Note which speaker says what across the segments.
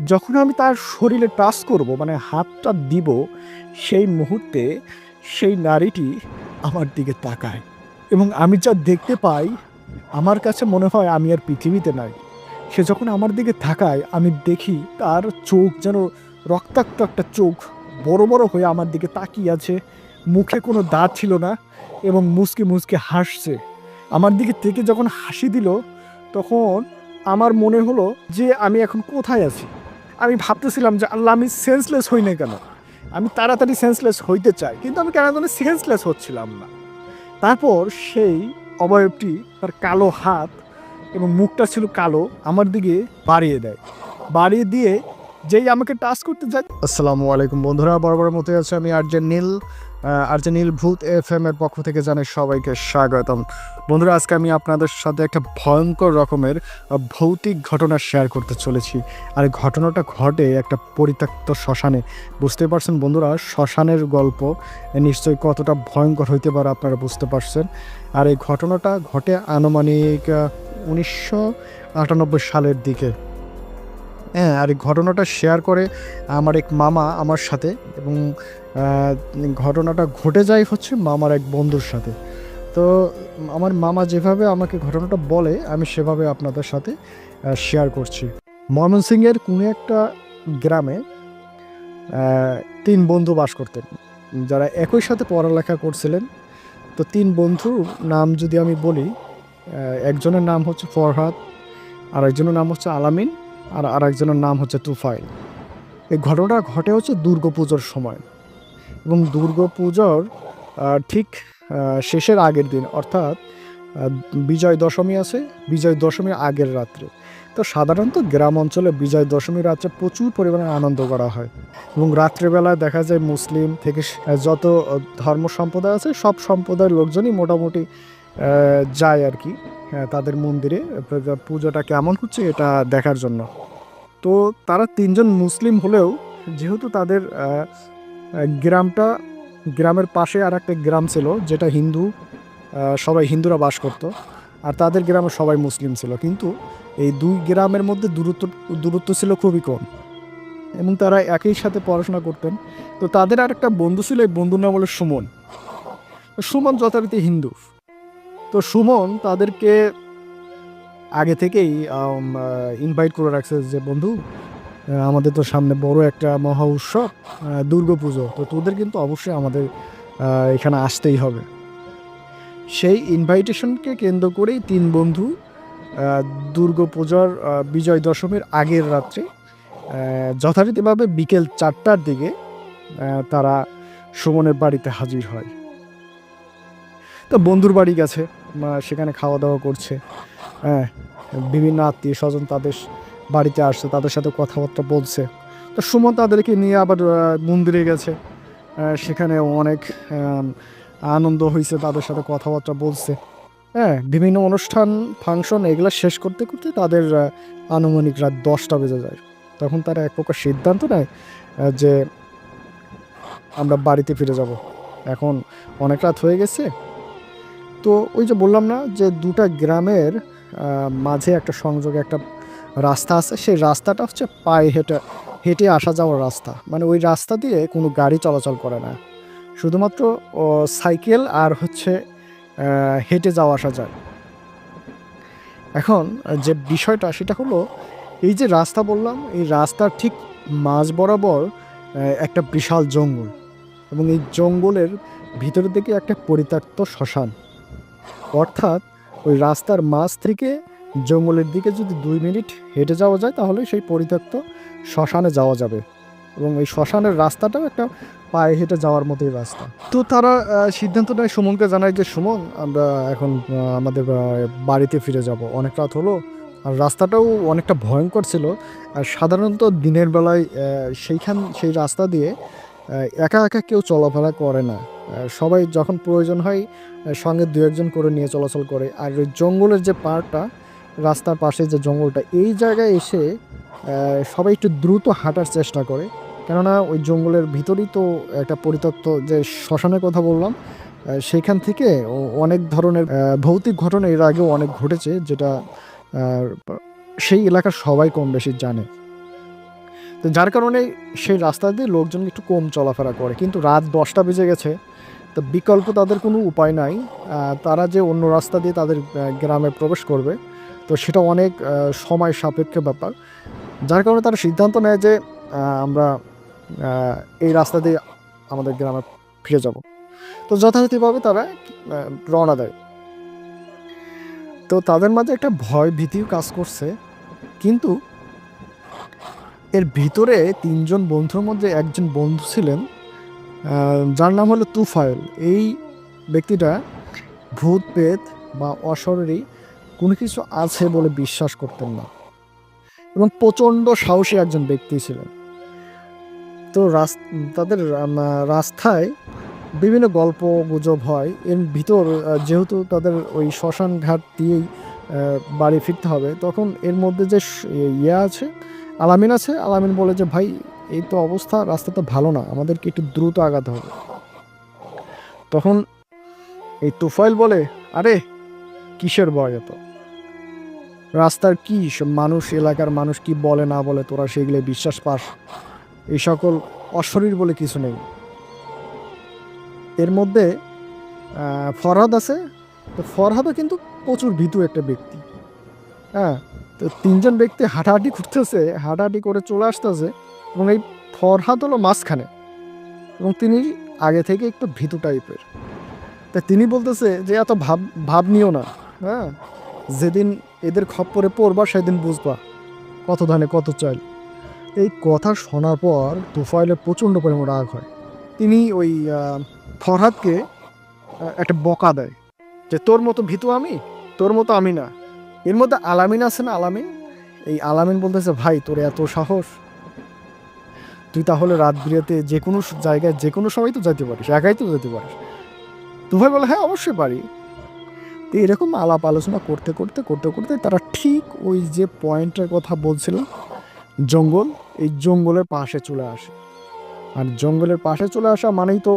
Speaker 1: যখন আমি তার শরীরে টাচ করব, মানে হাতটা দিব, সেই মুহূর্তে সেই নারীটি আমার দিকে তাকায় এবং আমি যা দেখতে পাই, আমার কাছে মনে হয় আমি আর পৃথিবীতে নাই। সে যখন আমার দিকে তাকায়, আমি দেখি তার চোখ যেন রক্তাক্ত একটা চোখ, বড় বড় হয়ে আমার দিকে তাকিয়ে আছে। মুখে কোনো দাঁত ছিল না এবং মুচকি মুচকি হাসছে। আমার দিকে থেকে যখন হাসি দিল, তখন আমার মনে হলো যে আমি এখন কোথায় আছি। আমি ভাবতেছিলাম যে আল্লাহ, আমি সেন্সলেস হই না কেন? আমি তাড়াতাড়ি সেন্সলেস হইতে চাই, কিন্তু আমি কেন জানি সেন্সলেস হচ্ছিলাম না। তারপর সেই অবয়বটি তার কালো হাত এবং মুখটা ছিল কালো, আমার দিকে বাড়িয়ে দেয়। বাড়িয়ে দিয়ে যেই আমাকে টাচ করতে যায়। আসসালামু আলাইকুম বন্ধুরা, বরাবরের মতো আছে আমি আরজে নীল ভূত FM এর পক্ষ থেকে জানাই সবাইকে স্বাগতম। বন্ধুরা, আজকে আমি আপনাদের সাথে একটা ভয়ঙ্কর রকমের ভৌতিক ঘটনা শেয়ার করতে চলেছি। আর এই ঘটনাটা ঘটে একটা পরিত্যক্ত শ্মশানে। বুঝতে পারছেন বন্ধুরা, শ্মশানের গল্প নিশ্চয়ই কতটা ভয়ঙ্কর হইতে পারে আপনারা বুঝতে পারছেন। আর এই ঘটনাটা ঘটে আনুমানিক 1998 সালের দিকে। হ্যাঁ, আর এই ঘটনাটা শেয়ার করে আমার এক মামা আমার সাথে, এবং ঘটনাটা ঘটে যায় হচ্ছে মামার এক বন্ধুর সাথে। তো আমার মামা যেভাবে আমাকে ঘটনাটা বলে, আমি সেভাবে আপনাদের সাথে শেয়ার করছি। ময়মনসিংহের কোনো একটা গ্রামে 3 বন্ধু বাস করতেন, যারা একই সাথে পড়ালেখা করছিলেন। তো 3 বন্ধুর নাম যদি আমি বলি, একজনের নাম হচ্ছে ফরহাদ, আরেকজনের নাম হচ্ছে আলামিন, আর আরেকজনের নাম হচ্ছে তুফাইল। এই ঘটনাটা ঘটে হচ্ছে দুর্গাপুজোর সময়, এবং দুর্গাপুজোর ঠিক শেষের আগের দিন, অর্থাৎ বিজয় দশমী আছে, বিজয় দশমীর আগের রাত্রে। তো সাধারণত গ্রাম অঞ্চলে বিজয় দশমীর রাত্রে প্রচুর পরিমাণে আনন্দ করা হয়, এবং রাত্রেবেলায় দেখা যায় মুসলিম থেকে যত ধর্ম সম্প্রদায় আছে, সব সম্প্রদায়ের লোকজনই মোটামুটি যায় আর কি, তাদের মন্দিরে পুজোটা কেমন হচ্ছে এটা দেখার জন্য। তো তারা 3 জন মুসলিম হলেও, যেহেতু তাদের গ্রামটা, গ্রামের পাশে আর একটা গ্রাম ছিল যেটা হিন্দু, সবাই হিন্দুরা বাস করতো, আর তাদের গ্রামে সবাই মুসলিম ছিল, কিন্তু এই 2 গ্রামের মধ্যে দূরত্ব ছিল খুবই কম, এবং তারা একই সাথে পড়াশোনা করতেন। তো তাদের আর একটা বন্ধু ছিল, এই বন্ধুর নাম হলো সুমন। সুমন যথারীতি হিন্দু। তো সুমন তাদেরকে আগে থেকেই ইনভাইট করে রাখছে যে, বন্ধু, আমাদের তো সামনে বড় একটা মহা উৎসব, দুর্গাপুজো, তো তোদের কিন্তু অবশ্যই আমাদের এখানে আসতেই হবে। সেই ইনভাইটেশনকে কেন্দ্র করেই 3 বন্ধু দুর্গাপূজার বিজয় দশমীর আগের রাত্রে যথারীতিভাবে বিকেল 4টার দিকে তারা সুমনের বাড়িতে হাজির হয়। তো বন্ধুর বাড়ি গেছে, সেখানে খাওয়া দাওয়া করছে। হ্যাঁ, বিভিন্ন আত্মীয় স্বজন তাদের বাড়িতে আসছে, তাদের সাথে কথাবার্তা বলছে। তো সুমন তাদেরকে নিয়ে আবার মন্দিরে গেছে, সেখানে অনেক আনন্দ হয়েছে, তাদের সাথে কথাবার্তা বলছে। হ্যাঁ, বিভিন্ন অনুষ্ঠান ফাংশন এগুলো শেষ করতে করতে তাদের আনুমানিক রাত 10টা বেজে যায়। তখন তারা এক প্রকার সিদ্ধান্ত নেয় যে আমরা বাড়িতে ফিরে যাব, এখন অনেক রাত হয়ে গেছে। তো ওই যে বললাম না যে 2টা গ্রামের মাঝে একটা সংযোগে একটা রাস্তা আছে, সেই রাস্তাটা হচ্ছে পায়ে হেঁটে হেঁটে আসা যাওয়ার রাস্তা। মানে ওই রাস্তা দিয়ে কোনো গাড়ি চলাচল করে না, শুধুমাত্র সাইকেল আর হচ্ছে হেঁটে যাওয়া আসা যায়। এখন যে বিষয়টা সেটা হলো, এই যে রাস্তা বললাম, এই রাস্তার ঠিক মাঝ বরাবর একটা বিশাল জঙ্গল, এবং এই জঙ্গলের ভিতরের দিকে একটা পরিত্যক্ত শ্মশান। অর্থাৎ ওই রাস্তার মাঝ থেকে জঙ্গলের দিকে যদি 2 মিনিট হেঁটে যাওয়া যায়, তাহলে সেই পরিত্যক্ত শ্মশানে যাওয়া যাবে, এবং এই শ্মশানের রাস্তাটাও একটা পায়ে হেঁটে যাওয়ার মতোই রাস্তা। তো তারা সিদ্ধান্ত নেয়, সুমনকে জানায় যে, সুমন, আমরা এখন আমাদের বাড়িতে ফিরে যাব, অনেক রাত হলো, আর রাস্তাটাও অনেকটা ভয়ঙ্কর ছিল। আর সাধারণত দিনের বেলায় সেই রাস্তা দিয়ে একা একা কেউ চলাফেরা করে না, সবাই যখন প্রয়োজন হয় সঙ্গে 2-1জন করে নিয়ে চলাচল করে। আর ওই জঙ্গলের যে পাড়টা, রাস্তার পাশে যে জঙ্গলটা, এই জায়গায় এসে সবাই একটু দ্রুত হাঁটার চেষ্টা করে, কেননা ওই জঙ্গলের ভিতরেই তো একটা পরিত্যক্ত যে শ্মশানের কথা বললাম, সেখান থেকে অনেক ধরনের ভৌতিক ঘটনা এর আগেও অনেক ঘটেছে, যেটা সেই এলাকার সবাই কম বেশি জানে। তো যার কারণে সেই রাস্তা দিয়ে লোকজন একটু কম চলাফেরা করে। কিন্তু রাত 10টা বেজে গেছে, তো বিকল্প তাদের কোনো উপায় নাই। তারা যে অন্য রাস্তা দিয়ে তাদের গ্রামে প্রবেশ করবে, তো সেটা অনেক সময় সাপেক্ষ ব্যাপার। যার কারণে তারা সিদ্ধান্ত নেয় যে আমরা এই রাস্তা দিয়ে আমাদের গ্রামে ফিরে যাব। তো যথারীতিভাবে তারা রওনা দেয়। তো তাদের মাঝে একটা ভয় ভীতিও কাজ করছে, কিন্তু এর ভিতরে 3জন বন্ধুর মধ্যে একজন বন্ধু ছিলেন যার নাম হলো তুফাইল। এই ব্যক্তিটা ভূত প্রেত বা অশরীরী কোনো কিছু আছে বলে বিশ্বাস করতেন না এবং প্রচণ্ড সাহসী একজন ব্যক্তি ছিলেন। তো তাদের রাস্তায় বিভিন্ন গল্প গুজব হয়। এর ভিতর যেহেতু তাদের ওই শ্মশান ঘাট দিয়েই বাড়ি ফিরতে হবে, তখন এর মধ্যে যে আছে, আলামিন আছে, আলামিন বলে যে ভাই এই তো অবস্থা, রাস্তা তো ভালো না, আমাদেরকে একটু দ্রুত আগাতে হবে। তখন এই তুফাইল বলে, আরে কিসের ভয় এত, রাস্তার কি মানুষ, এলাকার মানুষ কি বলে না বলে তোরা সেগুলো বিশ্বাস পাস, এই সকল অশরীর বলে কিছু নেই। এর মধ্যে ফরহাদ আছে। তো ফরহাদও কিন্তু প্রচুর ভীতু একটা ব্যক্তি। হ্যাঁ, তো 3জন ব্যক্তি হাঁটাহাঁটি করতেছে, হাঁটাহাঁটি করে চলে আসতেছে এবং এই ফরহাদ হলো মাঝখানে এবং তিনি আগে থেকে একটু ভীতু টাইপের। তা তিনি বলতেছে যে এত ভাব নিও না, হ্যাঁ, যেদিন এদের খপ্পরে পড়বা সেদিন বুঝবা কত ধানে কত চাল। এই কথা শোনার পর তুফাইলের প্রচণ্ড পরিমাণ রাগ হয়। তিনি ওই ফরহাদকে একটা বকা দেয় যে তোর মতো ভীতু আমি, তোর মতো আমি না। এর মধ্যে আলামিন আছে না, আলামিন, এই আলামিন বলতেছে ভাই তোর এত সাহস, তুই তাহলে রাত বিরেতে যে কোনো জায়গায় যে কোনো সময় তো যেতে পারিস, একাই তো যেতে পারিস। তুফাইল বলে হ্যাঁ অবশ্যই পারি। তো এরকম আলাপ আলোচনা করতে করতে করতে করতে তারা ঠিক ওই যে পয়েন্টের কথা বলছিলাম, জঙ্গল, এই জঙ্গলের পাশে চলে আসে। আর জঙ্গলের পাশে চলে আসা মানেই তো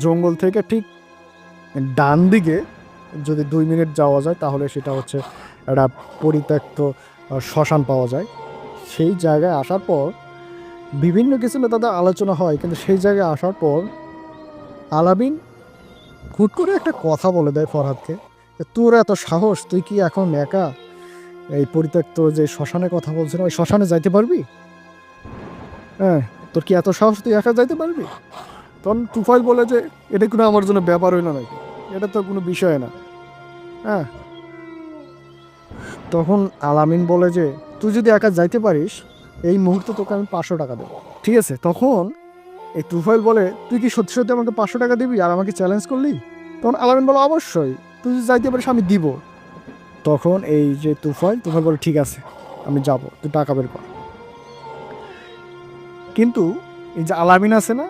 Speaker 1: জঙ্গল থেকে ঠিক ডান দিকে যদি 2 মিনিট যাওয়া যায় তাহলে সেটা হচ্ছে একটা পরিত্যক্ত শ্মশান পাওয়া যায়। সেই জায়গায় আসার পর বিভিন্ন কিছু নিয়ে তাদের আলোচনা হয়, কিন্তু সেই জায়গায় আসার পর আলামিন হুট করে একটা কথা বলে দেয় ফরহাদকে, তোর এত সাহস, তুই কি এখন একা এই পরিত্যক্ত যে শ্মশানের কথা বলছিল ওই শ্মশানে যাইতে পারবি? হ্যাঁ, তোর কি এত সাহস, তুই একা যাইতে পারবি? তখন তুফাইল বলে যে এটা কোনো আমার জন্য ব্যাপার হইল নাকি, এটা তো কোনো বিষয় না। হ্যাঁ, তখন আলামিন বলে যে তুই যদি একা যাইতে পারিস এই মুহূর্তে তোকে আমি 500 টাকা দেবো, ঠিক আছে? তখন এই তুফাইল বলে তুই কি সত্যি সত্যি আমাকে 500 টাকা দিবি আর আমাকে চ্যালেঞ্জ করলি? তখন আলামিন বলে অবশ্যই, তুই যদি যাইতে পারিস আমি দিব। তখন এই যে তুফাইল বলে ঠিক আছে আমি যাব, তুই টাকা বের কর। কিন্তু এই যে আলামিন আছে না,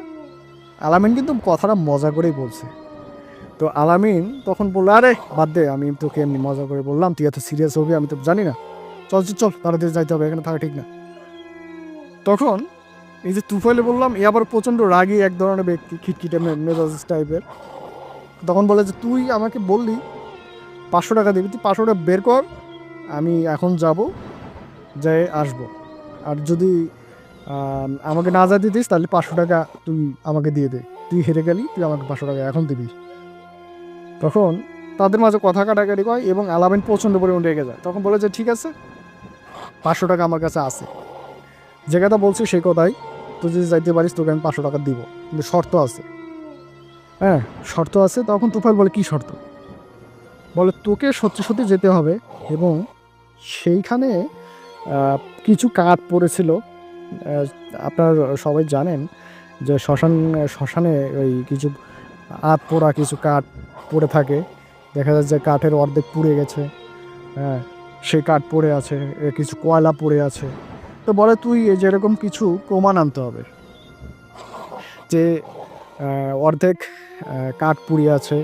Speaker 1: আলামিন কিন্তু কথাটা মজা করেই বলছে। তো আলামিন তখন বললো আরে বাদ দে, আমি তোকে এমনি মজা করে বললাম, তুই এত সিরিয়াস হবি আমি তো জানি না, চল চল চল তাড়াতাড়ি যাইতে হবে, এখানে থাকা ঠিক না। তখন এই যে তুফাইলে বললাম, এ আবার প্রচণ্ড রাগী এক ধরনের ব্যক্তি, খিটখিটে মেজাজ টাইপের। তখন বলে যে তুই আমাকে বললি 500 টাকা দিবি, তুই 500 টাকা বের কর, আমি এখন যাব, যাই আসবো। আর যদি আমাকে না যা দিতিস তাহলে 500 টাকা তুই আমাকে দিয়ে দে, তুই হেরে গেলি, তুই আমাকে 500 টাকা এখন দিবি। তখন তাদের মাঝে কথা কাটাকাটি হয় এবং আলামিন প্রচণ্ড পরিমাণ রেগে যায়। তখন বলে যে ঠিক আছে 500 টাকা আমার কাছে আছে, যে কথা বলছি সেই কথাই, তুই যদি যাইতে পারিস তোকে আমি 500 টাকা দিব, কিন্তু শর্ত আছে। হ্যাঁ, শর্ত আছে। তখন তুফাইল বলে কি শর্ত? বলে তোকে সত্যি সত্যি যেতে হবে এবং সেইখানে কিছু কাঠ পড়েছিল। আপনার সবাই জানেন যে শ্মশানে ওই কিছু আত পোড়া কিছু কাঠ পড়ে থাকে, দেখা যায় যে কাঠের অর্ধেক পুড়ে গেছে। হ্যাঁ, সেই কাঠ পড়ে আছে, কিছু কয়লা পড়ে আছে। তো বলে তুই যেরকম কিছু প্রমাণ আনতে হবে যে অর্ধেক কাঠ পুড়ে আছে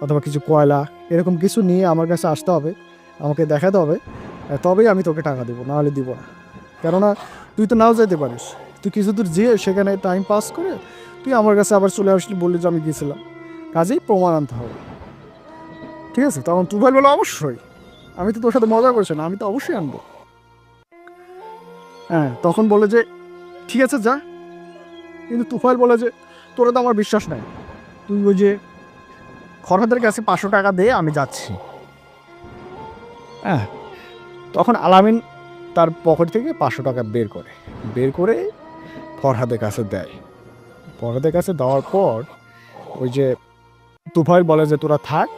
Speaker 1: অথবা কিছু কয়লা, এরকম কিছু নিয়ে আমার কাছে আসতে হবে, আমাকে দেখাতে হবে, তবেই আমি তোকে টাকা দেবো, নাহলে দিব না। কেননা তুই তো নাও যেতে পারিস, তুই কিছু দূর যেয়ে সেখানে টাইম পাস করে তুই আমার কাছে আবার চলে আসলি, বললি যে আমি গিয়েছিলাম, কাজেই প্রমাণ আনতে হবে, ঠিক আছে? তখন তুফাইল বলে অবশ্যই, আমি তো তোর সাথে মজা করছি না, আমি তো অবশ্যই আনবো। হ্যাঁ, তখন বলে যে ঠিক আছে যা। কিন্তু তুফাইল বলে যে তোরা তো আমার বিশ্বাস নাই, তুই ওই যে ফরহাদের কাছে 500 টাকা দে, আমি যাচ্ছি। হ্যাঁ, তখন আলামিন তার পকেট থেকে 500 টাকা বের করে ফরহাদের কাছে দেয়। ফরহাদের কাছে দেওয়ার পর ওই যে তুফাইল বলে যে তোরা থাক,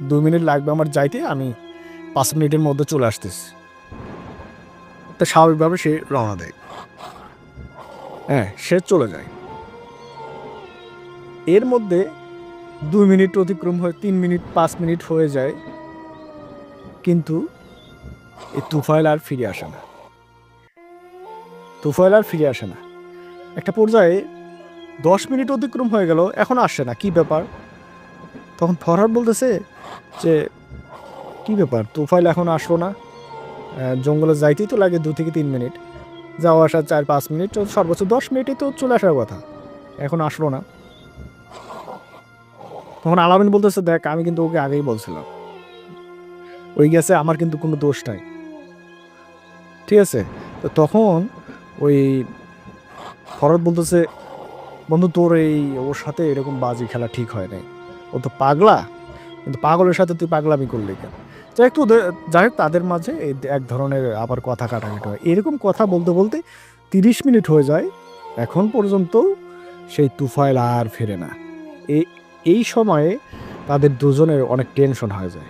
Speaker 1: 2 মিনিট লাগবে আমার যাইতে, আমি 5 মিনিটের মধ্যে চলে আসতেছি। তো স্বাভাবিকভাবে সে রওনা দেয়। হ্যাঁ, সে চলে যায়। এর মধ্যে 2 মিনিট অতিক্রম হয়ে 3 মিনিট 5 মিনিট হয়ে যায়, কিন্তু এই তুফাইল আর ফিরে আসে না। একটা পর্যায়ে 10 মিনিট অতিক্রম হয়ে গেল, এখন আসছে না, কি ব্যাপার? তখন ফরহাদ বলতেছে যে কি ব্যাপার, তুফাইল এখন আসলো না? জঙ্গলে যাইতেই তো লাগে 2 থেকে 3 মিনিট, যাওয়া আসা 4-5 মিনিট, সর্বোচ্চ 10 মিনিটই তো চলে আসার কথা, এখন আসলো না। তখন আলামিন বলতেছে দেখ, আমি কিন্তু ওকে আগেই বলছিলাম, ওই গেছে, আমার কিন্তু কোনো দোষ নাই, ঠিক আছে? তো তখন ওই ফরহাদ বলতেছে বন্ধু, তোর ওর সাথে এরকম বাজি খেলা ঠিক হয় নাই, ও তো পাগলা, কিন্তু পাগলের সাথে তুই পাগলামি করলি কেন? যাই হোক, তাদের মাঝে এক ধরনের আবার কথা কাটাকাটি হয়। এরকম কথা বলতে বলতে 30 মিনিট হয়ে যায়, এখন পর্যন্ত সেই তুফাইল আর ফেরে না। এই এই সময়ে তাদের দুজনের অনেক টেনশন হয়ে যায়,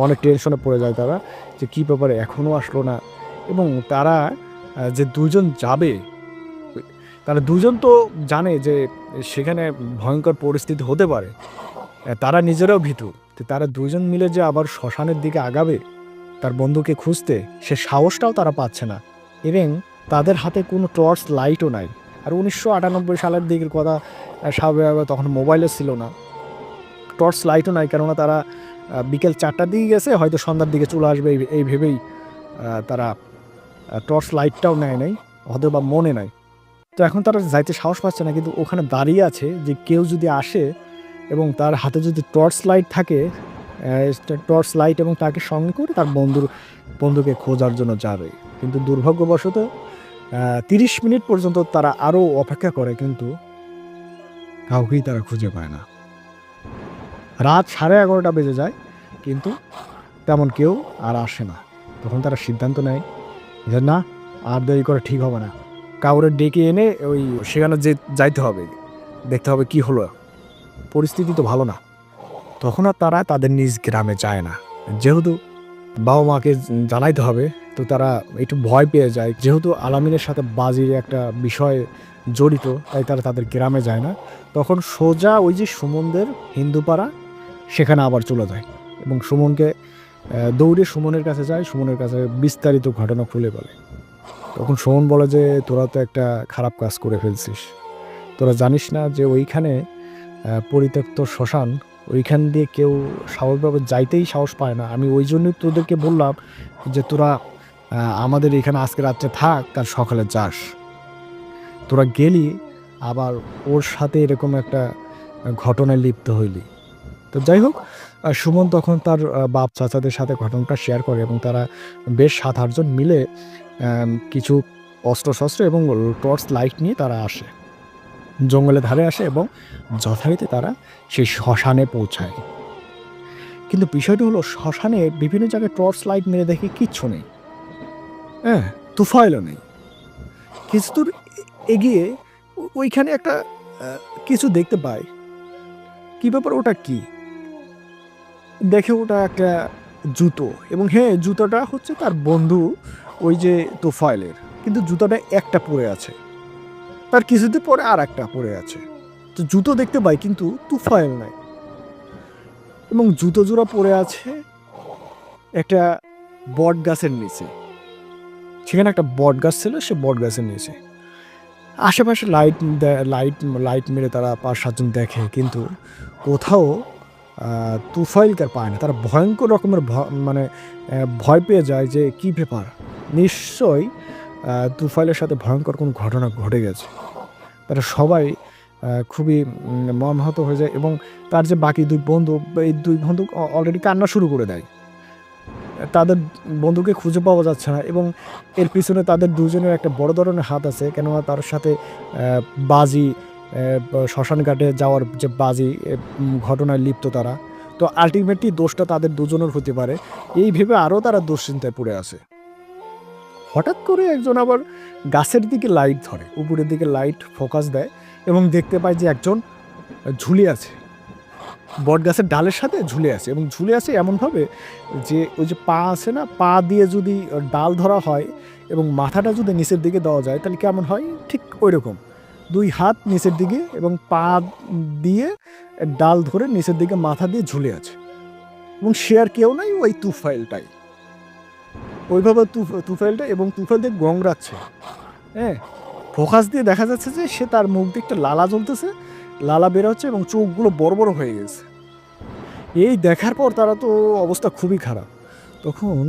Speaker 1: অনেক টেনশনে পড়ে যায় তারা, যে কী ব্যাপারে এখনও আসলো না। এবং তারা যে দুজন যাবে, তারা দুজন তো জানে যে সেখানে ভয়ঙ্কর পরিস্থিতি হতে পারে, তারা নিজেরাও ভীতু। তারা দুজন মিলে যে আবার শ্মশানের দিকে আগাবে তার বন্ধুকে খুঁজতে, সে সাহসটাও তারা পাচ্ছে না। এবং তাদের হাতে কোনো টর্চ লাইটও নাই। আর 1998 সালের দিকের কথা, স্বাভাবিকভাবে তখন মোবাইলও ছিল না, টর্চ লাইটও নাই, কেননা তারা বিকেল 4টার দিকে গেছে, হয়তো সন্ধ্যার দিকে চলে আসবে এই ভেবেই তারা টর্চ লাইটটাও নেয় নাই, হয়তো বা মনে নাই। তো এখন তারা যাইতে সাহস পাচ্ছে না, কিন্তু ওখানে দাঁড়িয়ে আছে যে কেউ যদি আসে এবং তার হাতে যদি টর্চ লাইট থাকে, টর্চ লাইট এবং তাকে সঙ্গে করে তার বন্ধুকে খোঁজার জন্য যাবে। কিন্তু দুর্ভাগ্যবশত 30 মিনিট পর্যন্ত তারা আরও অপেক্ষা করে, কিন্তু কাউকেই তারা খুঁজে পায় না। রাত 11:30 বেজে যায়, কিন্তু তেমন কেউ আর আসে না। তখন তারা সিদ্ধান্ত নেয় যে না, আর দেরি করে ঠিক হবে না, কাউরে ডেকে এনে ওই সেখানে যাইতে হবে, দেখতে হবে কি হলো, পরিস্থিতি তো ভালো না। তখন আর তারা তাদের নিজ গ্রামে যায় না, যেহেতু বাবা মাকে জানাইতে হবে, তো তারা একটু ভয় পেয়ে যায়, যেহেতু আলামিনের সাথে বাজির একটা বিষয় জড়িত, তাই তারা তাদের গ্রামে যায় না। তখন সোজা ওই যে সুমনদের হিন্দুপাড়া, সেখানে আবার চলে যায় এবং সুমনকে দৌড়ে সুমনের কাছে যায়, সুমনের কাছে বিস্তারিত ঘটনা খুলে বলে। তখন সুমন বলে যে তোরা তো একটা খারাপ কাজ করে ফেলছিস, তোরা জানিস না যে ওইখানে পরিত্যক্ত শ্মশান, ওইখান দিয়ে কেউ স্বাভাবিকভাবে যাইতেই সাহস পায় না। আমি ওই জন্যই তোদেরকে বললাম যে তোরা আমাদের এখানে আজকে রাত্রে থাক, তার সকালে যাস। তোরা গেলি, আবার ওর সাথে এরকম একটা ঘটনায় লিপ্ত হইলি। তো যাই হোক, সুমন তখন তার বাপ চাচাদের সাথে ঘটনাটা শেয়ার করে এবং তারা বেশ 7-8 জন মিলে কিছু অস্ত্রশস্ত্র এবং টর্চ লাইট নিয়ে তারা আসে, জঙ্গলের ধারে আসে এবং যথারীতি তারা সেই শ্মশানে পৌঁছায়। কিন্তু বিষয়টি হলো, শ্মশানে বিভিন্ন জায়গায় টর্চ লাইট মেরে দেখে কিচ্ছু নেই, হ্যাঁ, তুফাইলও নেই। কিছু দূর এগিয়ে ওইখানে একটা কিছু দেখতে পায়। কি ব্যাপার, ওটা কি? দেখে ওটা একটা জুতো, এবং হ্যাঁ, জুতোটা হচ্ছে তার বন্ধু ওই যে তুফাইলের, কিন্তু জুতোটা একটা পরে আছে, তার কিছুদিন পরে আর একটা পরে আছে। তো জুতো দেখতে পাই, কিন্তু তুফাইল নাই। এবং জুতো জোড়া পরে আছে একটা বট গাছের নিচে, সেখানে একটা বট গাছ ছিল, সে বট গাছের নিচে। আশেপাশে লাইট লাইট মেরে তারা 5-7 জন দেখে, কিন্তু কোথাও তুফাইলকে পায় না। তারা ভয়ঙ্কর রকমের মানে ভয় পেয়ে যায় যে কী ব্যাপার, নিশ্চয়ই তুফাইলের সাথে ভয়ঙ্কর কোনো ঘটনা ঘটে গেছে। তারা সবাই খুবই মর্মাহত হয়ে যায় এবং তার যে বাকি 2 বন্ধু, এই 2 বন্ধু অলরেডি কান্না শুরু করে দেয়। তাদের বন্ধুকে খুঁজে পাওয়া যাচ্ছে না এবং এর পিছনে তাদের দুজনের একটা বড় ধরনের হাত আছে, কেননা তার সাথে বাজি, শ্মশান ঘাটে যাওয়ার যে বাজি ঘটনায় লিপ্ত তারা। তো আলটিমেটলি দোষটা তাদের দুজনের হতে পারে, এই ভেবে আরও তারা দুশ্চিন্তায় পড়ে আছে। হঠাৎ করে একজন আবার গাছের দিকে লাইট ধরে, উপরের দিকে লাইট ফোকাস দেয় এবং দেখতে পায় যে একজন ঝুলে আছে, বট গাছের ডালের সাথে ঝুলে আছে এবং ঝুলে আছে এমনভাবে যে ওই যে পা আছে না, পা দিয়ে যদি ডাল ধরা হয় এবং মাথাটা যদি নিচের দিকে দেওয়া যায় তাহলে কেমন হয়, ঠিক ওই রকম দুই হাত নিচের দিকে এবং পা দিয়ে ডাল ধরে নিচের দিকে মাথা দিয়ে ঝুলে আছে এবং সে আর কেউ নাই, ওই তুফাইলটাই, ওইভাবে তুফাইলটা এবং তুফাইল দিয়ে গংরাচ্ছে। হ্যাঁ, ফোকাস দিয়ে দেখা যাচ্ছে যে সে তার মুখ দিয়ে একটা লালা জ্বলতেছে, লালা বের হচ্ছে এবং চোখগুলো বড় বড় হয়ে গেছে। এই দেখার পর তারা তো অবস্থা খুবই খারাপ। তখন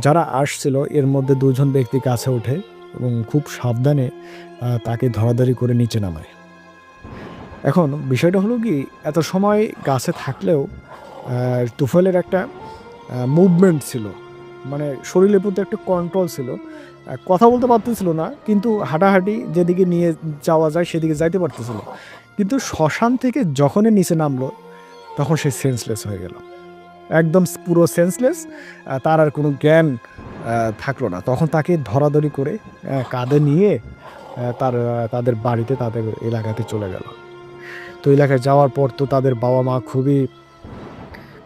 Speaker 1: যারা আসছিল এর মধ্যে দুজন ব্যক্তি কাছে ওঠে এবং খুব সাবধানে তাকে ধরাধরি করে নিচে নামায়। এখন বিষয়টা হলো কি, এত সময় গাছে থাকলেও তুফাইলের একটা মুভমেন্ট ছিল, মানে শরীরের প্রতি একটা কন্ট্রোল ছিল, কথা বলতে পারতেছিল না কিন্তু হাঁটাহাঁটি যেদিকে নিয়ে যাওয়া যায় সেদিকে যাইতে পারতেছিল। কিন্তু শ্মশান থেকে যখনই নিচে নামলো তখন সে সেন্সলেস হয়ে গেল, একদম পুরো সেন্সলেস, তার আর কোনো জ্ঞান থাকলো না। তখন তাকে ধরাধরি করে কাঁধে নিয়ে তাদের বাড়িতে, তাদের এলাকাতে চলে গেল। তো এলাকায় যাওয়ার পর তো তাদের বাবা মা খুবই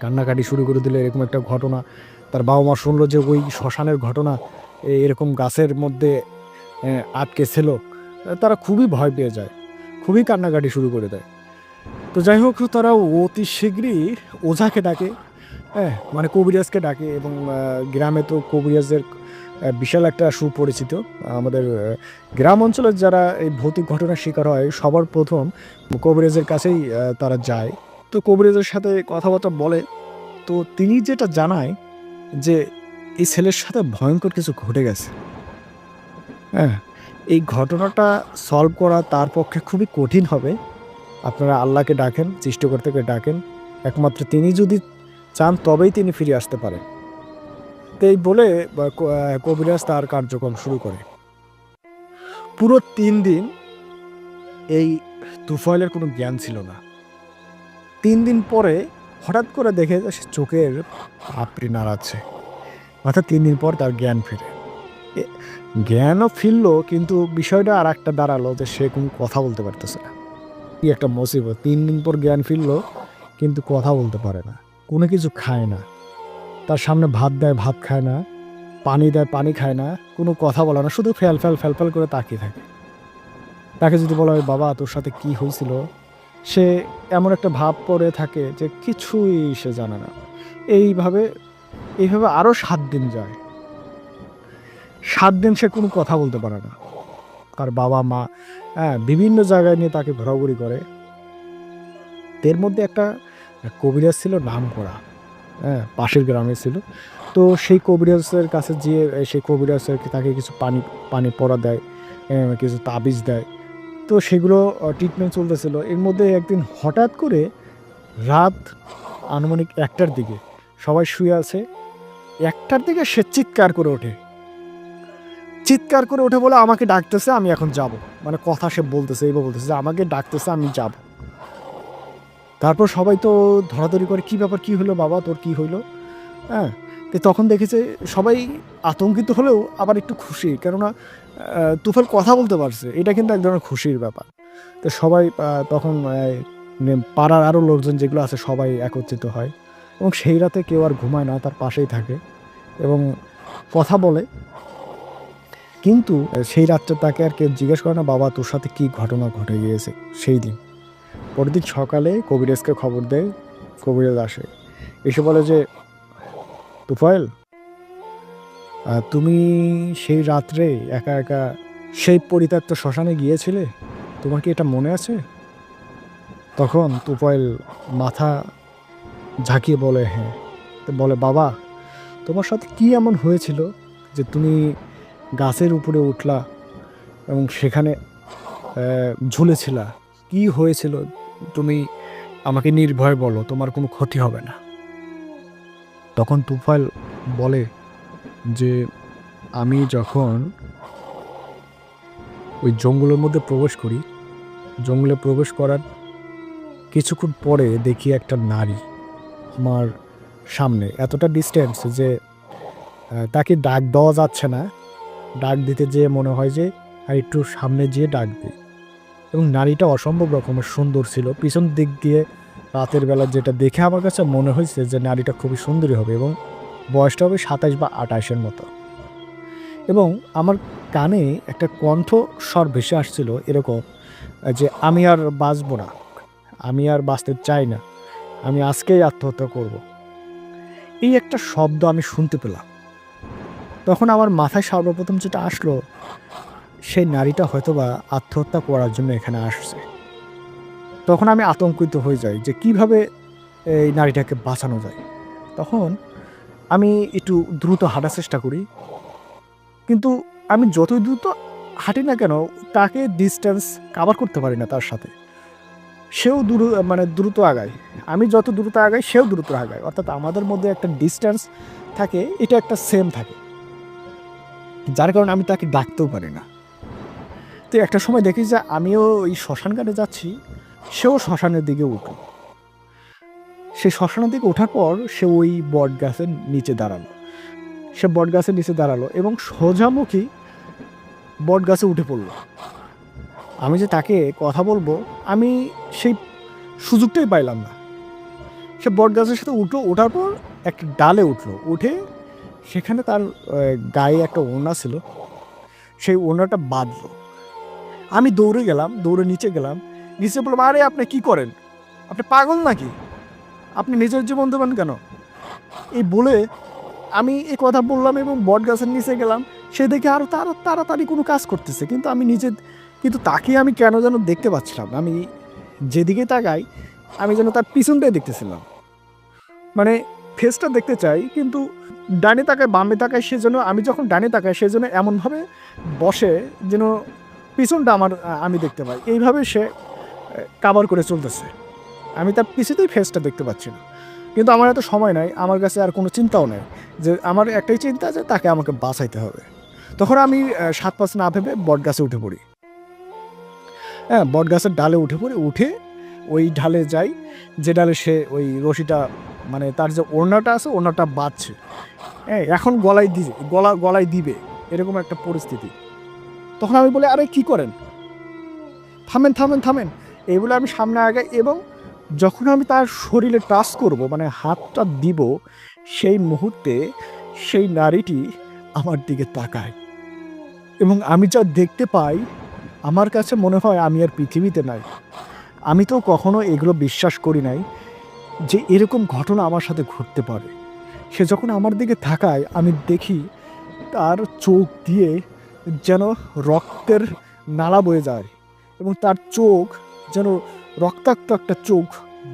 Speaker 1: কান্নাকাটি শুরু করে দিল। এরকম একটা ঘটনা তার বাবা মা শুনলো যে ওই শ্মশানের ঘটনা, এরকম গাছের মধ্যে আটকে ছিল, তারা খুবই ভয় পেয়ে যায়, খুবই কান্নাকাটি শুরু করে দেয়। তো যাই হোক, তারা অতি শীঘ্রই ওঝাকে ডাকে, হ্যাঁ মানে কবিরাজকে ডাকে এবং গ্রামে তো কবিরাজের বিশাল একটা সুপরিচিত। আমাদের গ্রাম অঞ্চলের যারা এই ভৌতিক ঘটনার শিকার হয় সবার প্রথম কবিরাজের কাছেই তারা যায়। তো কবিরাজের সাথে কথাবার্তা বলে, তো তিনি যেটা জানায় যে এই ছেলের সাথে ভয়ঙ্কর কিছু ঘটে গেছে। হ্যাঁ, এই ঘটনাটা সলভ করা তার পক্ষে খুবই কঠিন হবে। আপনারা আল্লাহকে ডাকেন, সৃষ্টিকর্তাকে ডাকেন, একমাত্র তিনি যদি চান তবেই তিনি ফিরে আসতে পারেন। তো এই বলে কবিরাজ তার কার্যক্রম শুরু করে। পুরো 3 দিন এই তুফাইলের কোনো জ্ঞান ছিল না। 3 দিন পরে হঠাৎ করে দেখে সে চোখের পাপড়ি নাড়াচ্ছে, অর্থাৎ 3 দিন পর তার জ্ঞান ফিরে। জ্ঞানও ফিরল, কিন্তু বিষয়টা আর একটা দাঁড়ালো যে সে কোনো কথা বলতে পারতেছে না। কি একটা মুসিবত, 3 দিন পর জ্ঞান ফিরল কিন্তু কথা বলতে পারে না, কোনো কিছু খায় না, তার সামনে ভাত দেয় ভাত খায় না, পানি দেয় পানি খায় না, কোনো কথা বলে না, শুধু ফ্যাল করে তাকিয়ে থাকে। তাকে যদি বলা হয় বাবা তোর সাথে কি হয়েছিল, সে এমন একটা ভাব পরে থাকে যে কিছুই সে জানে না। এইভাবে আরও 7 দিন যায়। 7 দিন সে কোনো কথা বলতে পারে না। তার বাবা মা বিভিন্ন জায়গায় নিয়ে তাকে ঘোরাঘুরি করে। এর মধ্যে একটা কবিরাজ ছিল নাম করা, পাশের গ্রামে ছিল। তো সেই কবিরাজের কাছে গিয়ে সেই কবিরাজের তাকে কিছু পানি পড়া দেয়, কিছু তাবিজ দেয়। তো সেগুলো ট্রিটমেন্ট চলতেছিল। এর মধ্যে একদিন হঠাৎ করে রাত আনুমানিক 1টার দিকে, সবাই শুয়ে আছে, 1টার দিকে সে চিৎকার করে ওঠে বলে আমাকে ডাকতেছে, আমি এখন যাব। মানে কথা সে বলতেছে, এইভাবে বলতেছে যে আমাকে ডাকতেছে, আমি যাব। তারপর সবাই তো ধরাধরি করে কি ব্যাপার, কি হলো বাবা তোর কি হইলো। হ্যাঁ, তো তখন দেখেছে সবাই আতঙ্কিত হলেও আবার একটু খুশি, কেননা তুফাইল কথা বলতে পারছে, এটা কিন্তু এক ধরনের খুশির ব্যাপার। তো সবাই তখন পাড়ার আরও লোকজন যেগুলো আছে সবাই একত্রিত হয় এবং সেই রাতে কেউ আর ঘুমায় না, তার পাশেই থাকে এবং কথা বলে। কিন্তু সেই রাতটা তাকে আর কেউ জিজ্ঞেস করে না বাবা তোর সাথে কি ঘটনা ঘটে গিয়েছে সেই দিন। পরের দিন সকালে কবিরাজকে খবর দেয়, কবিরাজ আসে, এসে বলে যে তুফাইল তুমি সেই রাত্রে একা একা সেই পরিত্যক্ত শ্মশানে গিয়েছিলে, তোমার কি এটা মনে আছে? তখন তুফাইল মাথা ঝাঁকিয়ে বলে হ্যাঁ। তো বলে বাবা তোমার সাথে কি এমন হয়েছিল যে তুমি গাছের উপরে উঠলা এবং সেখানে ঝুলেছিলা, কি হয়েছিল তুমি আমাকে নির্ভয় বলো, তোমার কোনো ক্ষতি হবে না। তখন তুফাইল বলে যে আমি যখন ওই জঙ্গলের মধ্যে প্রবেশ করি, জঙ্গলে প্রবেশ করার কিছুক্ষণ পরে দেখি একটা নারী আমার সামনে, এতটা ডিস্টেন্স যে তাকে ডাক দেওয়া যাচ্ছে না। ডাক দিতে যেয়ে মনে হয় যে আর একটু সামনে যেয়ে ডাক দিই। এবং নারীটা অসম্ভব রকমের সুন্দর ছিল। পিছন দিক দিয়ে রাতের বেলা যেটা দেখে আমার কাছে মনে হয়েছে যে নারীটা খুবই সুন্দরী হবে এবং বয়সটা হবে ২৭ বা ২৮-এর মতো। এবং আমার কানে একটা কণ্ঠস্বর ভেসে আসছিল এরকম যে আমি আর বাঁচব না, আমি আর বাঁচতে চাই না, আমি আজকেই আত্মহত্যা করব। এই একটা শব্দ আমি শুনতে পেলাম। তখন আমার মাথায় সর্বপ্রথম যেটা আসলো, সেই নারীটা হয়তোবা আত্মহত্যা করার জন্য এখানে আসছে। তখন আমি আতঙ্কিত হয়ে যাই যে কিভাবে এই নারীটাকে বাঁচানো যায়। তখন আমি একটু দ্রুত হাঁটার চেষ্টা করি, কিন্তু আমি যতই দ্রুত হাঁটি না কেন তাকে ডিস্টেন্স কাভার করতে পারি না তার সাথে। সেও দ্রুত আগায়, আমি যত দ্রুত আগাই সেও দ্রুত আগায়, অর্থাৎ আমাদের মধ্যে একটা ডিস্টেন্স থাকে, এটা একটা সেম থাকে, যার কারণে আমি তাকে ডাকতেও পারি না। তো একটা সময় দেখি যে আমিও ওই শ্মশান ঘাটে যাচ্ছি, সেও শ্মশানের দিকে উঠল। সে শ্মশানের দিকে ওঠার পর সে ওই বট গাছের নিচে দাঁড়ালো। সে বট গাছের নিচে দাঁড়ালো এবং সোজামুখী বট গাছে উঠে পড়ল। আমি যে তাকে কথা বলবো, আমি সেই সুযোগটাই পাইলাম না। সে বট গাছের সাথে ওঠার পর একটা ডালে উঠে সেখানে তার গায়ে একটা ওড়না ছিল, সেই ওড়নাটা বাঁধলো। আমি দৌড়ে নিচে গেলাম, নিচে বললাম, আরে আপনি কি করেন? আপনি পাগল নাকি? আপনি নিজের জীবন দেবেন কেন? এই বলে আমি এই কথা বললাম এবং বট গাছের নিচে গেলাম। সে দেখে আরও তাড়াতাড়ি কোনো কাজ করতেছে, কিন্তু তাকে আমি কেন যেন দেখতে পাচ্ছিলাম না। আমি যেদিকে তাকাই আমি যেন তার পিছনটাই দেখতেছিলাম, মানে ফেসটা দেখতে চাই, কিন্তু ডানে তাকায় বামে তাকায়, সেজন্য আমি যখন ডানে তাকাই সেজন্য এমনভাবে বসে যেন পিছনটা আমি দেখতে পাই। এইভাবে সে কাভার করে চলতেছে, আমি তার পিছুতেই ফেসটা দেখতে পাচ্ছি না। কিন্তু আমার এত সময় নাই, আমার কাছে আর কোনো চিন্তাও নেই, যে আমার একটাই চিন্তা যে তাকে আমাকে বাঁচাইতে হবে। তখন আমি ৭-৫ না ভেবে বট গাছে উঠে পড়ি। হ্যাঁ, বট গাছের ডালে উঠে ওই ঢালে যাই, যে ডালে সে ওই রশিটা, মানে তার যে ওড়নাটা আছে ওড়নাটা বাঁধছে। হ্যাঁ, এখন গলায় দিবে এরকম একটা পরিস্থিতি। তখন আমি বলি, আরে কি করেন? থামেন। এই বলে আমি সামনে আগাই এবং যখন আমি তার শরীরে টাচ করব, মানে হাতটা দিব, সেই মুহূর্তে সেই নারীটি আমার দিকে তাকায় এবং আমি যা দেখতে পাই আমার কাছে মনে হয় আমি আর পৃথিবীতে নাই। আমি তো কখনো এগুলো বিশ্বাস করি নাই যে এরকম ঘটনা আমার সাথে ঘটতে পারে। সে যখন আমার দিকে তাকায় আমি দেখি তার চোখ দিয়ে যেন রক্তের নালা বয়ে যায় এবং তার চোখ যেন রক্তাক্ত একটা চোখ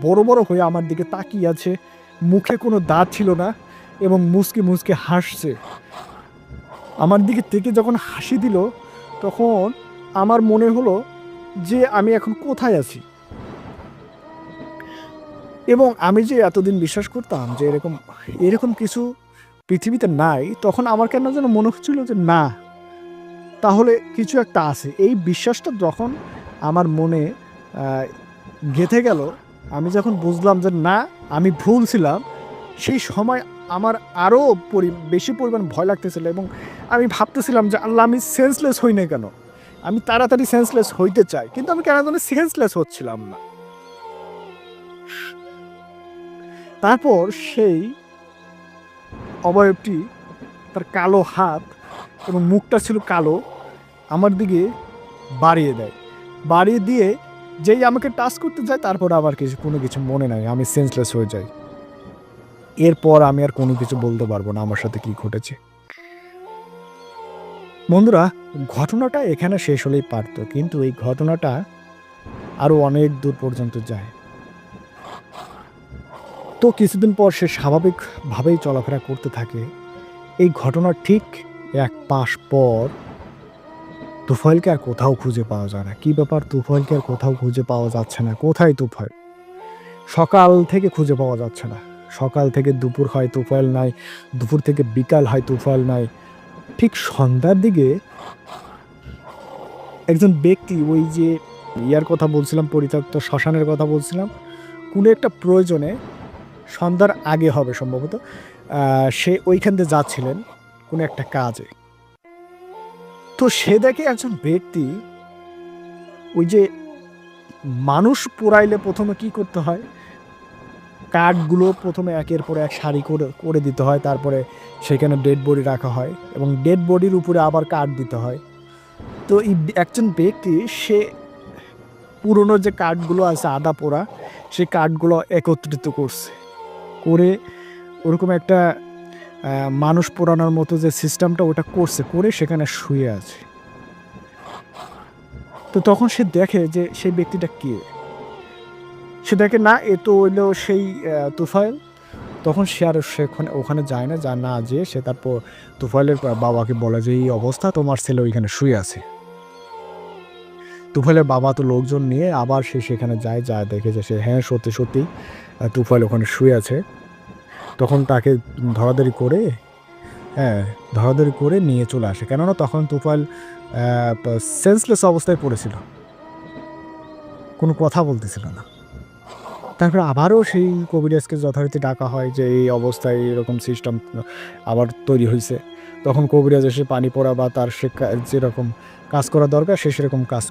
Speaker 1: বড় হয়ে আমার দিকে তাকিয়ে আছে। মুখে কোনো দাঁত ছিল না এবং মুচকে হাসছে। আমার দিকে থেকে যখন হাসি দিল তখন আমার মনে হলো যে আমি এখন কোথায় আছি, এবং আমি যে এতদিন বিশ্বাস করতাম যে এরকম কিছু পৃথিবীতে নাই, তখন আমার কেন যেন মনে হচ্ছিল যে না, তাহলে কিছু একটা আছে। এই বিশ্বাসটা যখন আমার মনে গেঁথে গেল, আমি যখন বুঝলাম যে না, আমি ভুল ছিলাম, সেই সময় আমার আরও বেশি পরিমাণ ভয় লাগতেছিল এবং আমি ভাবতেছিলাম যে আল্লাহ, আমি সেন্সলেস হই না কেন? আমি তাড়াতাড়ি সেন্সলেস হইতে চাই, কিন্তু আমি কেন যেন সেন্সলেস হচ্ছিলাম না। তারপর সেই অবয়বটি, তার কালো হাত এবং মুখটা ছিল কালো, আমার দিকে বাড়িয়ে দিয়ে যেই আমাকে টাচ করতে যায়, তারপর আবার কোনো কিছু মনে নাই, আমি সেন্সলেস হয়ে যাই। এরপর আমি আর কোনো কিছু বলতে পারবো না আমার সাথে কি ঘটেছে। বন্ধুরা, ঘটনাটা এখানে শেষ হলেই পারত, কিন্তু এই ঘটনাটা আরও অনেক দূর পর্যন্ত যায়। তো কিছুদিন পর সে স্বাভাবিকভাবেই চলাফেরা করতে থাকে। এই ঘটনার ঠিক ১ মাস পর তুফাইলকে আর কোথাও খুঁজে পাওয়া যায় না। কী ব্যাপার, তুফাইলকে আর কোথাও খুঁজে পাওয়া যাচ্ছে না? কোথায় তুফাইল? সকাল থেকে খুঁজে পাওয়া যাচ্ছে না। সকাল থেকে দুপুর হয় তুফাইল নাই, দুপুর থেকে বিকাল হয় তুফাইল নাই। ঠিক সন্ধ্যার দিকে একজন ব্যক্তি, ওই যে ইয়ার কথা বলছিলাম, পরিত্যক্ত শ্মশানের কথা বলছিলাম, কোনো একটা প্রয়োজনে সন্ধ্যার আগে হবে সম্ভবত, সে ওইখান দিয়ে যাচ্ছিলেন কোনো একটা কাজে। তো সে দেখে একজন ব্যক্তি, ওই যে মানুষ পোড়াইলে প্রথমে কি করতে হয়, কাঠগুলো প্রথমে একের পর এক সারি করে করে দিতে হয়, তারপরে সেখানে ডেড বডি রাখা হয় এবং ডেড বডির উপরে আবার কাঠ দিতে হয়। তো এই একজন ব্যক্তি সে পুরনো যে কাঠগুলো আছে আদা পোড়া, সেই কাঠগুলো একত্রিত করছে, করে ওরকম একটা মানুষ পোড়ানোর মতো যে সিস্টেমটা ওটা করছে, করে সেখানে শুয়ে আছে। তো তখন সে দেখে যে সেই ব্যক্তিটা কে, সে দেখে না এ তো হইলো সেই তুফাইল। তখন সে আর ওখানে যায় না, যা না যেয়ে সে তারপর তুফাইলের বাবাকে বলে যে এই অবস্থা, তোমার ছেলে ওইখানে শুয়ে আছে। তুফাইলের বাবা তো লোকজন নিয়ে আবার সে সেখানে যায়, যা দেখে যে সে হ্যাঁ সত্যি সত্যি তুফাইল ওখানে শুয়ে আছে। তখন তাকে ধরাধরি করে নিয়ে চলে আসে, কেননা তখন তুফাইল সেন্সলেস অবস্থায় পড়েছিল, কোনো কথা বলতেছিল না। তারপরে আবারও সেই কবিরাজকে যথারীতি ডাকা হয় যে এই অবস্থায় এরকম সিস্টেম আবার তৈরি হয়েছে। তখন কবিরাজ এসে পানি পড়া বা তার সে যেরকম কাজ করা দরকার সে সেরকম কাজ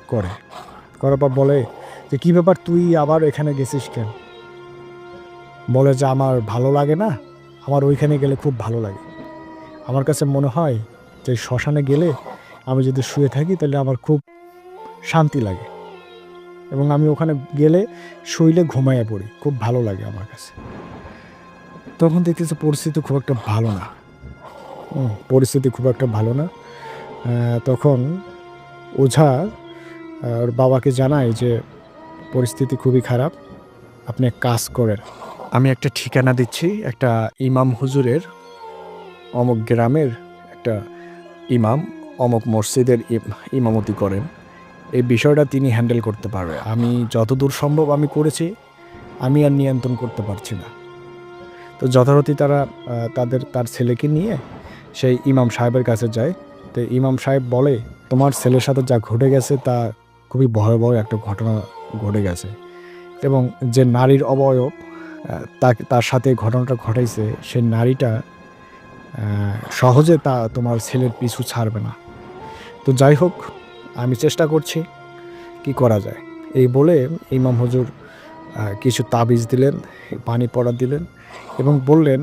Speaker 1: করার পর বলে যে কী ব্যাপার, তুই আবার এখানে গেছিস কেন? বলে যে আমার ভালো লাগে না, আমার ওইখানে গেলে খুব ভালো লাগে। আমার কাছে মনে হয় যে শ্মশানে গেলে আমি যদি শুয়ে থাকি তাহলে আমার খুব শান্তি লাগে, এবং আমি ওখানে গেলে শুইলে ঘুমাইয়া পড়ি, খুব ভালো লাগে আমার কাছে। তখন দেখতেছে পরিস্থিতি খুব একটা ভালো না। তখন ওঝা ওর বাবাকে জানায় যে পরিস্থিতি খুবই খারাপ, আপনি এক কাজ করেন, আমি একটা ঠিকানা দিচ্ছি, একটা ইমাম হুজুরের, অমুক গ্রামের একটা ইমাম অমুক মসজিদের ইমামতি করেন, এই বিষয়টা তিনি হ্যান্ডেল করতে পারবে। আমি যতদূর সম্ভব আমি করেছি, আমি আর নিয়ন্ত্রণ করতে পারছি না। তো যথারীতি তারা তার ছেলেকে নিয়ে সেই ইমাম সাহেবের কাছে যায়। তো ইমাম সাহেব বলে, তোমার ছেলের সাথে যা ঘটে গেছে তা খুবই ভয়াবহ একটা ঘটনা ঘটে গেছে, এবং যে নারীর অবয়ব তার সাথে ঘটনাটা ঘটাইছে, সেই নারীটা সহজে তোমার ছেলের পিছু ছাড়বে না। তো যাই হোক, আমি চেষ্টা করছি, কি করা যায়। এই বলে ইমাম হুজুর কিছু তাবিজ দিলেন, পানি পড়া দিলেন, এবং বললেন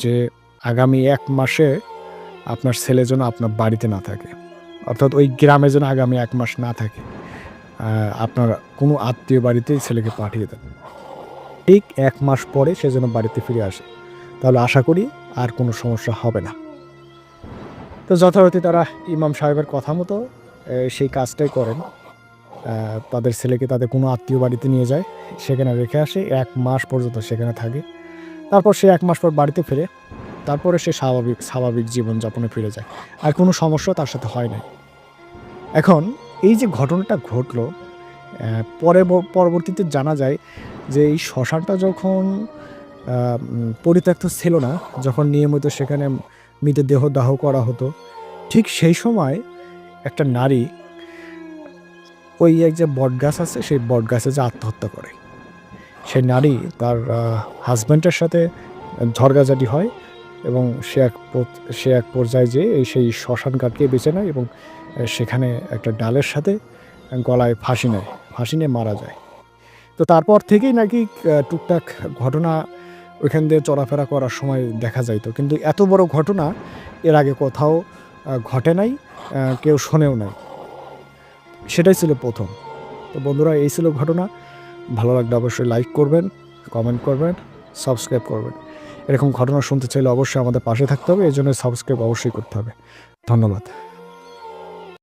Speaker 1: যে আগামী 1 মাসে আপনার ছেলে যেন আপনার বাড়িতে না থাকে, অর্থাৎ ওই গ্রামে যেন আগামী 1 মাস না থাকে, আপনার কোনো আত্মীয় বাড়িতেই ছেলেকে পাঠিয়ে দেন। ঠিক 1 মাস পরে সে যেন বাড়িতে ফিরে আসে, তাহলে আশা করি আর কোনো সমস্যা হবে না। তো যথারীতি তারা ইমাম সাহেবের কথা মতো সেই কাজটাই করেন। তাদের ছেলেকে তাদের কোনো আত্মীয় বাড়িতে নিয়ে যায়, সেখানে রেখে আসে, 1 মাস পর্যন্ত সেখানে থাকে। তারপর সে 1 মাস পর বাড়িতে ফেরে, তারপরে সে স্বাভাবিক জীবনযাপনে ফিরে যায়, আর কোনো সমস্যা তার সাথে হয় নাই। এখন এই যে ঘটনাটা ঘটলো, পরবর্তীতে জানা যায় যে এই শ্মশানটা যখন পরিত্যক্ত ছিল না, যখন নিয়মিত সেখানে মৃতদেহ দাহ করা হতো, ঠিক সেই সময় একটা নারী ওই এক যে বটগাছ আছে, সেই বটগাছে যে আত্মহত্যা করে, সেই নারী তার হাজব্যান্ডের সাথে ঝড়গাঝাটি হয়, এবং সে এক পর্যায়ে যেয়ে সেই শ্মশান ঘাটকে বেছে নেয়, এবং সেখানে একটা ডালের সাথে গলায় ফাঁসি নিয়ে মারা যায়। তো তারপর থেকেই নাকি টুকটাক ঘটনা ওইখান দিয়ে চলাফেরা করার সময় দেখা যাইতো, কিন্তু এত বড় ঘটনা এর আগে কোথাও ঘটে নাই, কেউ শোনেও নাই, সেটাই ছিল প্রথম। তো বন্ধুরা, এই ছিল ঘটনা। ভালো লাগলে অবশ্যই লাইক করবেন, কমেন্ট করবেন, সাবস্ক্রাইব করবেন। এরকম ঘটনা শুনতে চাইলে অবশ্যই আমাদের পাশে থাকতে হবে, এই জন্য সাবস্ক্রাইব অবশ্যই করতে হবে। ধন্যবাদ।